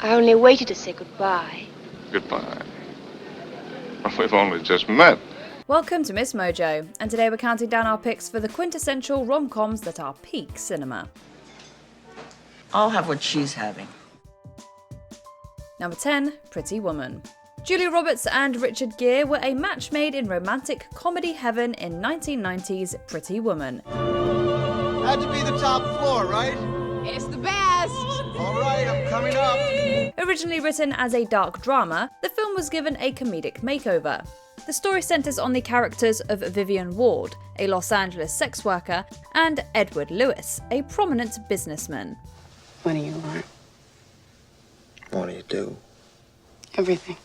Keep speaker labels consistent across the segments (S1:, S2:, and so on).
S1: I only waited to say goodbye.
S2: Goodbye. We've only just met.
S3: Welcome to MsMojo, and today we're counting down our picks for the quintessential rom-coms that are peak cinema.
S4: I'll have what she's having.
S3: Number 10, Pretty Woman. Julia Roberts and Richard Gere were a match made in romantic comedy heaven in 1990's Pretty Woman.
S5: Had to be the top floor, right?
S6: It's the best!
S5: All right, I'm coming up.
S3: Originally written as a dark drama, the film was given a comedic makeover. The story centers on the characters of Vivian Ward, a Los Angeles sex worker, and Edward Lewis, a prominent businessman.
S7: What do you want?
S5: What do you do?
S7: Everything.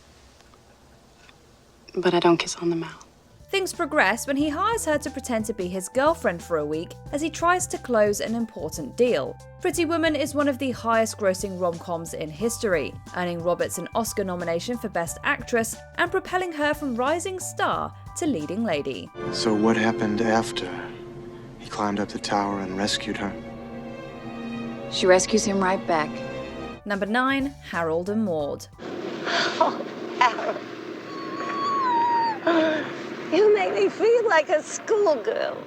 S7: But I don't kiss on the mouth.
S3: Things progress when he hires her to pretend to be his girlfriend for a week as he tries to close an important deal. Pretty Woman is one of the highest grossing rom-coms in history, earning Roberts an Oscar nomination for Best Actress and propelling her from rising star to leading lady.
S8: So what happened after he climbed up the tower and rescued her?
S6: She rescues him right back.
S3: Number 9, Harold and Maude.
S9: Oh, Harold. You make me feel like a schoolgirl.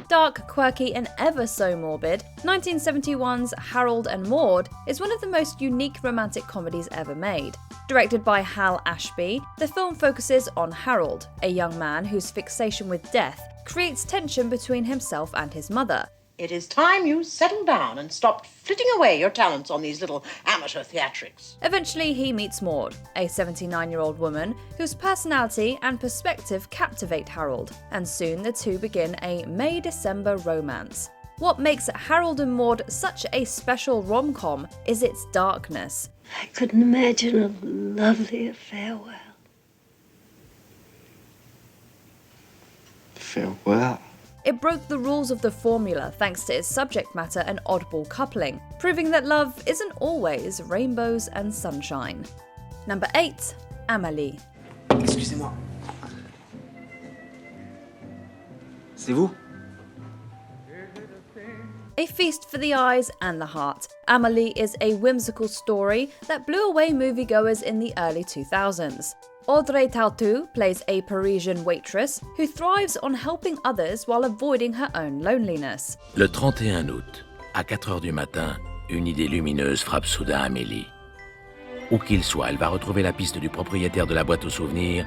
S3: Dark, quirky, and ever so morbid, 1971's Harold and Maude is one of the most unique romantic comedies ever made. Directed by Hal Ashby, the film focuses on Harold, a young man whose fixation with death creates tension between himself and his mother.
S4: It is time you settled down and stopped flitting away your talents on these little amateur theatrics.
S3: Eventually, he meets Maude, a 79-year-old woman whose personality and perspective captivate Harold, and soon the two begin a May-December romance. What makes Harold and Maude such a special rom-com is its darkness.
S9: I couldn't imagine a lovelier farewell.
S8: Farewell.
S3: It broke the rules of the formula thanks to its subject matter and oddball coupling, proving that love isn't always rainbows and sunshine. Number 8, Amélie.
S10: Excusez-moi. C'est vous?
S3: A feast for the eyes and the heart, Amélie is a whimsical story that blew away moviegoers in the early 2000s. Audrey Tautou plays a Parisian waitress who thrives on helping others while avoiding her own loneliness.
S11: Le 31 août, à 4 heures du matin, une idée lumineuse frappe soudain Amélie. Où qu'il soit, elle va retrouver la piste du propriétaire de la boîte aux souvenirs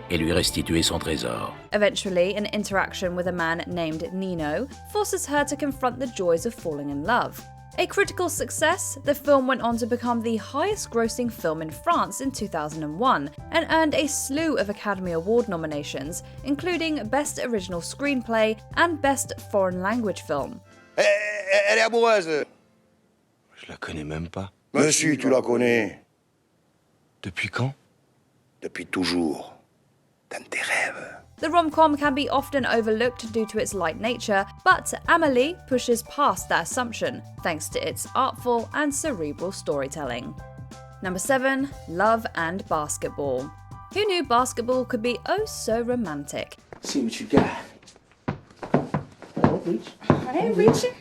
S11: et lui restituer son trésor. Eventually,
S3: an interaction with a man named Nino forces her to confront the joys of falling in love. A critical success, the film went on to become the highest-grossing film in France in 2001 and earned a slew of Academy Award nominations, including Best Original Screenplay and Best Foreign Language Film.
S5: Elle est amoureuse.
S10: Je la connais même pas.
S5: Monsieur, tu la connais.
S10: Depuis quand?
S5: Depuis toujours. Dans tes rêves.
S3: The rom-com can be often overlooked due to its light nature, but Amélie pushes past that assumption, thanks to its artful and cerebral storytelling. Number 7, Love and Basketball. Who knew basketball could be oh so romantic?
S10: See what you got. Don't reach.
S6: I ain't reaching.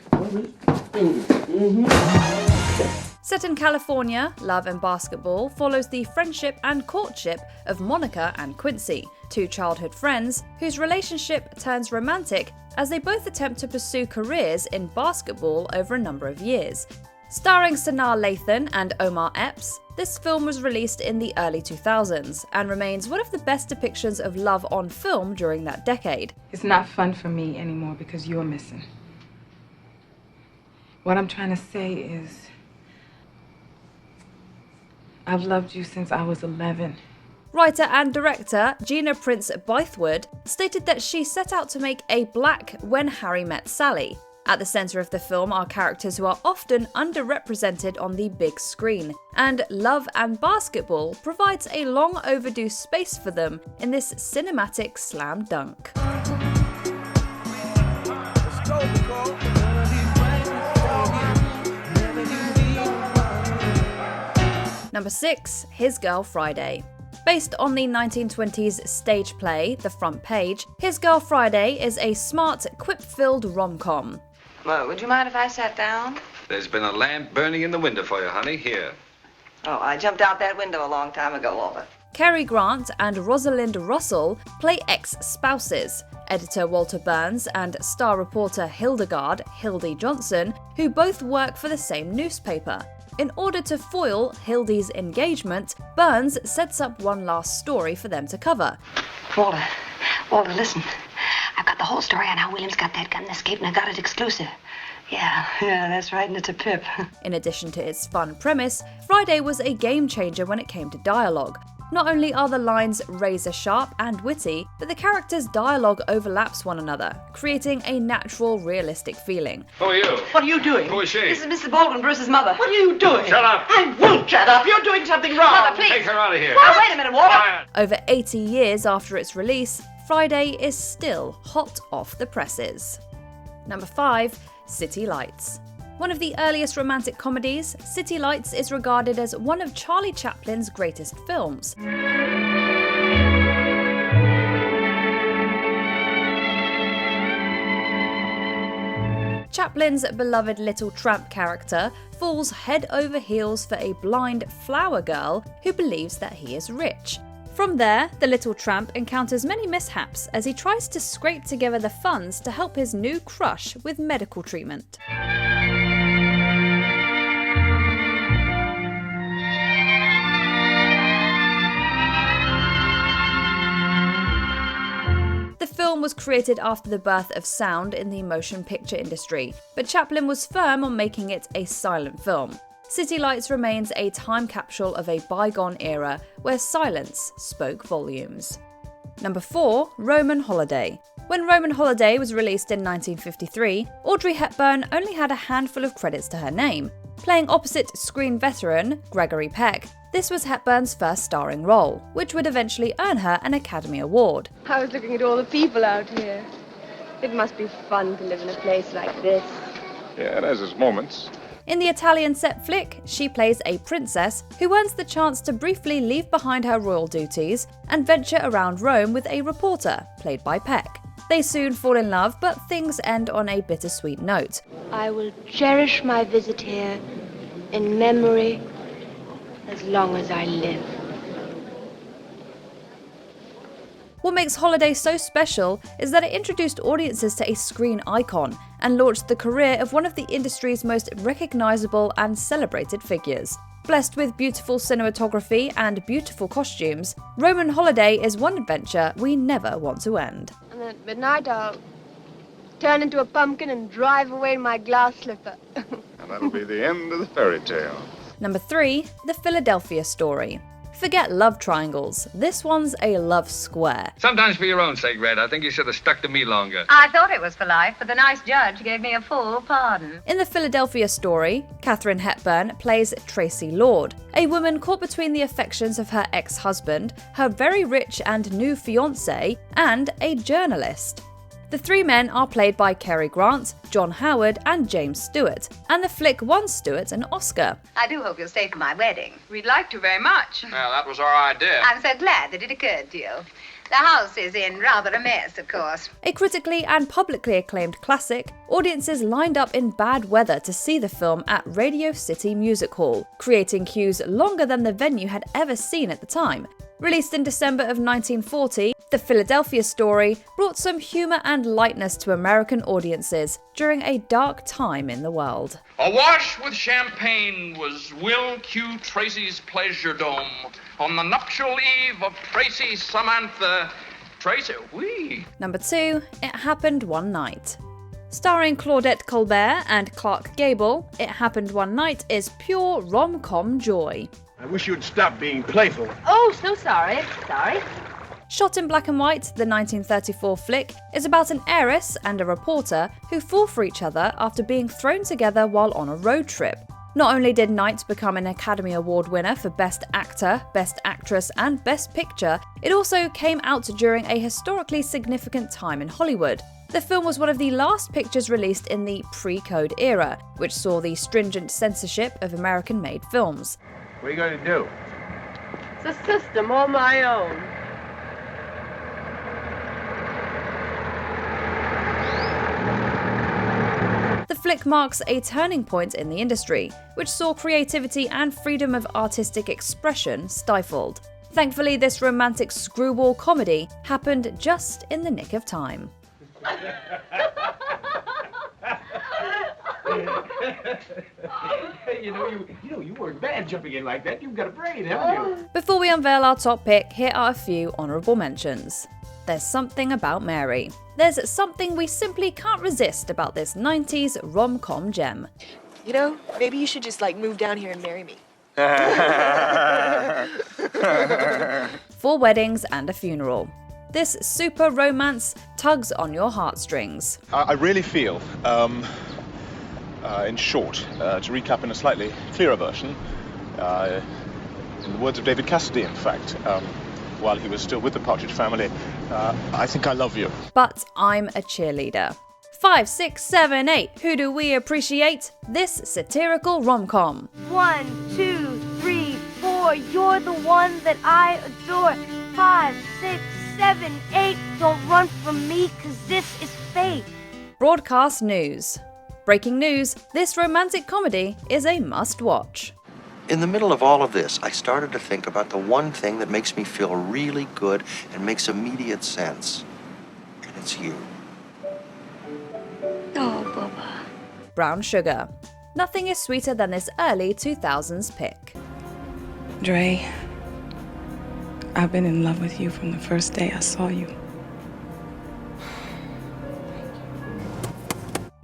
S3: Set in California, Love and Basketball follows the friendship and courtship of Monica and Quincy, two childhood friends whose relationship turns romantic as they both attempt to pursue careers in basketball over a number of years. Starring Sanaa Lathan and Omar Epps, this film was released in the early 2000s and remains one of the best depictions of love on film during that decade.
S6: It's not fun for me anymore because you're missing. What I'm trying to say is, I've loved you since I was 11.
S3: Writer and director Gina Prince Bythewood stated that she set out to make a black When Harry Met Sally. At the centre of the film are characters who are often underrepresented on the big screen, and Love and Basketball provides a long overdue space for them in this cinematic slam dunk.
S5: Let's go, Nicole.
S3: Number 6, His Girl Friday. Based on the 1920s stage play, The Front Page, His Girl Friday is a smart, quip-filled rom-com.
S6: Well, would you mind if I sat down?
S2: There's been a lamp burning in the window for you, honey. Here.
S12: Oh, I jumped out that window a long time ago, Walter.
S3: Cary Grant and Rosalind Russell play ex-spouses. Editor Walter Burns and star reporter Hildegard Hildy Johnson, who both work for the same newspaper. In order to foil Hildy's engagement, Burns sets up one last story for them to cover.
S13: Walter, listen. I've got the whole story on how Williams got that gun and escaped, and I got it exclusive. Yeah, that's right, and it's a pip.
S3: In addition to its fun premise, Friday was a game changer when it came to dialogue. Not only are the lines razor sharp and witty, but the characters' dialogue overlaps one another, creating a natural, realistic feeling.
S2: Who are you?
S4: What are you doing?
S2: Who is she?
S12: This is Mrs. Baldwin, Bruce's mother.
S4: What are you doing?
S2: Shut up.
S4: I won't shut up. You're doing something wrong.
S12: Mother, please.
S2: Take her out of here.
S12: Now, wait a minute, Walter.
S2: Quiet.
S3: Over 80 years after its release, Friday is still hot off the presses. Number 5. City Lights. One of the earliest romantic comedies, City Lights is regarded as one of Charlie Chaplin's greatest films. Chaplin's beloved little tramp character falls head over heels for a blind flower girl who believes that he is rich. From there, the little tramp encounters many mishaps as he tries to scrape together the funds to help his new crush with medical treatment. The film was created after the birth of sound in the motion picture industry, but Chaplin was firm on making it a silent film. City Lights remains a time capsule of a bygone era where silence spoke volumes. Number 4. Roman Holiday. When Roman Holiday was released in 1953, Audrey Hepburn only had a handful of credits to her name. Playing opposite screen veteran Gregory Peck, this was Hepburn's first starring role, which would eventually earn her an Academy Award.
S1: I was looking at all the people out here. It must be fun to live in a place like this.
S2: Yeah, it has its moments.
S3: In the Italian set flick, she plays a princess who earns the chance to briefly leave behind her royal duties and venture around Rome with a reporter, played by Peck. They soon fall in love, but things end on a bittersweet note.
S1: I will cherish my visit here in memory as long as I live.
S3: What makes Holiday so special is that it introduced audiences to a screen icon and launched the career of one of the industry's most recognisable and celebrated figures. Blessed with beautiful cinematography and beautiful costumes, Roman Holiday is one adventure we never want to end.
S1: And then at midnight I'll turn into a pumpkin and drive away in my glass slipper.
S2: And that'll be the end of the fairy tale.
S3: Number 3. The Philadelphia Story. Forget love triangles, this one's a love square.
S14: Sometimes for your own sake, Red, I think you should have stuck to me longer.
S13: I thought it was for life, but the nice judge gave me a full pardon.
S3: In The Philadelphia Story, Katharine Hepburn plays Tracy Lord, a woman caught between the affections of her ex-husband, her very rich and new fiancé, and a journalist. The three men are played by Cary Grant, John Howard, and James Stewart, and the flick won Stewart an Oscar.
S13: I do hope you'll stay for my wedding. We'd like to very much.
S14: Well, that was our idea.
S13: I'm so glad that it occurred to you. The house is in rather a mess, of course.
S3: A critically and publicly acclaimed classic, audiences lined up in bad weather to see the film at Radio City Music Hall, creating queues longer than the venue had ever seen at the time. Released in December of 1940, The Philadelphia Story brought some humour and lightness to American audiences during a dark time in the world.
S14: Awash with champagne was Will Q. Tracy's pleasure dome on the nuptial eve of Tracy Samantha. Tracy, wee.
S3: Number 2, It Happened One Night. Starring Claudette Colbert and Clark Gable, It Happened One Night is pure rom-com joy.
S5: I wish you'd stop being playful.
S13: Oh, so sorry. Sorry.
S3: Shot in black and white, the 1934 flick is about an heiress and a reporter who fall for each other after being thrown together while on a road trip. Not only did Knight become an Academy Award winner for Best Actor, Best Actress, and Best Picture, it also came out during a historically significant time in Hollywood. The film was one of the last pictures released in the pre-code era, which saw the stringent censorship of American-made films.
S5: What are you going to do?
S4: It's a system all my own.
S3: The flick flick marks a turning point in the industry, which saw creativity and freedom of artistic expression stifled. Thankfully, this romantic screwball comedy happened just in the nick of time.
S5: You weren't bad jumping in like that. You've got a brain, haven't you?
S3: Before we unveil our top pick, here are a few honourable mentions. There's something about Mary. There's something we simply can't resist about this 90s rom-com gem.
S15: You know, maybe you should just move down here and marry me.
S3: 4 weddings and a funeral. This super romance tugs on your heartstrings.
S16: I really feel, in short, to recap in a slightly clearer version, in the words of David Cassidy, in fact, while he was still with the Partridge Family, I think I love you.
S3: But I'm a cheerleader. 5, 6, 7, 8. Who do we appreciate? This satirical rom-com.
S17: 1, 2, 3, 4. You're the one that I adore. 5, 6, 7, 8. Don't run from me, 'cause this is fate.
S3: Broadcast news. Breaking news, this romantic comedy is a must-watch.
S18: In the middle of all of this, I started to think about the one thing that makes me feel really good and makes immediate sense. And it's you.
S9: Oh, Bubba.
S3: Brown Sugar. Nothing is sweeter than this early 2000s pick.
S6: Dre, I've been in love with you from the first day I saw you.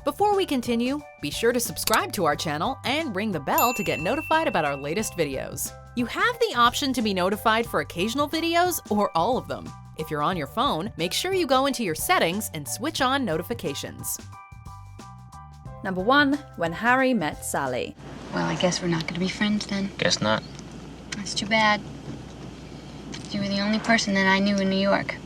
S19: Before we continue, be sure to subscribe to our channel and ring the bell to get notified about our latest videos. You have the option to be notified for occasional videos or all of them. If you're on your phone, make sure you go into your settings and switch on notifications.
S3: Number 1, When Harry Met Sally.
S20: Well, I guess we're not going to be friends then.
S10: Guess not.
S20: That's too bad. You were the only person that I knew in New York.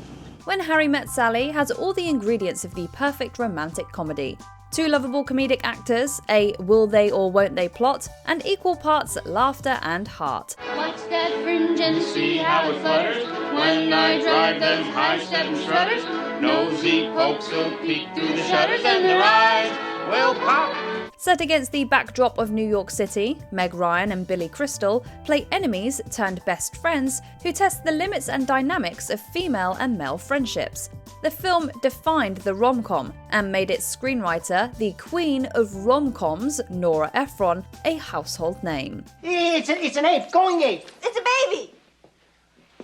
S3: When Harry Met Sally has all the ingredients of the perfect romantic comedy. 2 lovable comedic actors, a will they or won't they plot, and equal parts laughter and heart.
S21: Watch that fringe and see how it flutters when I drive those high-stepping strutters. Nosy pokes will peek through the shutters and their eyes will pop.
S3: Set against the backdrop of New York City, Meg Ryan and Billy Crystal play enemies turned best friends who test the limits and dynamics of female and male friendships. The film defined the rom-com and made its screenwriter, the queen of rom-coms, Nora Ephron, a household name.
S22: It's an ape, going ape.
S12: It's a baby.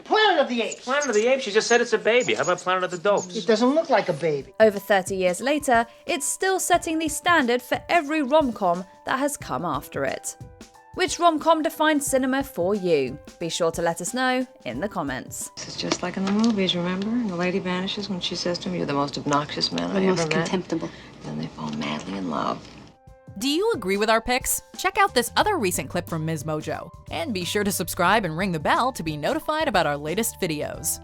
S22: Planet of the Apes.
S23: Planet of the Apes? You just said it's a baby. How about Planet of the Dopes?
S22: It doesn't look like a baby.
S3: Over 30 years later, it's still setting the standard for every rom-com that has come after it. Which rom-com defined cinema for you? Be sure to let us know in the comments.
S24: This is just like in the movies, remember? The lady vanishes when she says to him, "You're the most obnoxious man I ever met."
S20: The most contemptible.
S24: Then they fall madly in love.
S19: Do you agree with our picks? Check out this other recent clip from MsMojo. And be sure to subscribe and ring the bell to be notified about our latest videos.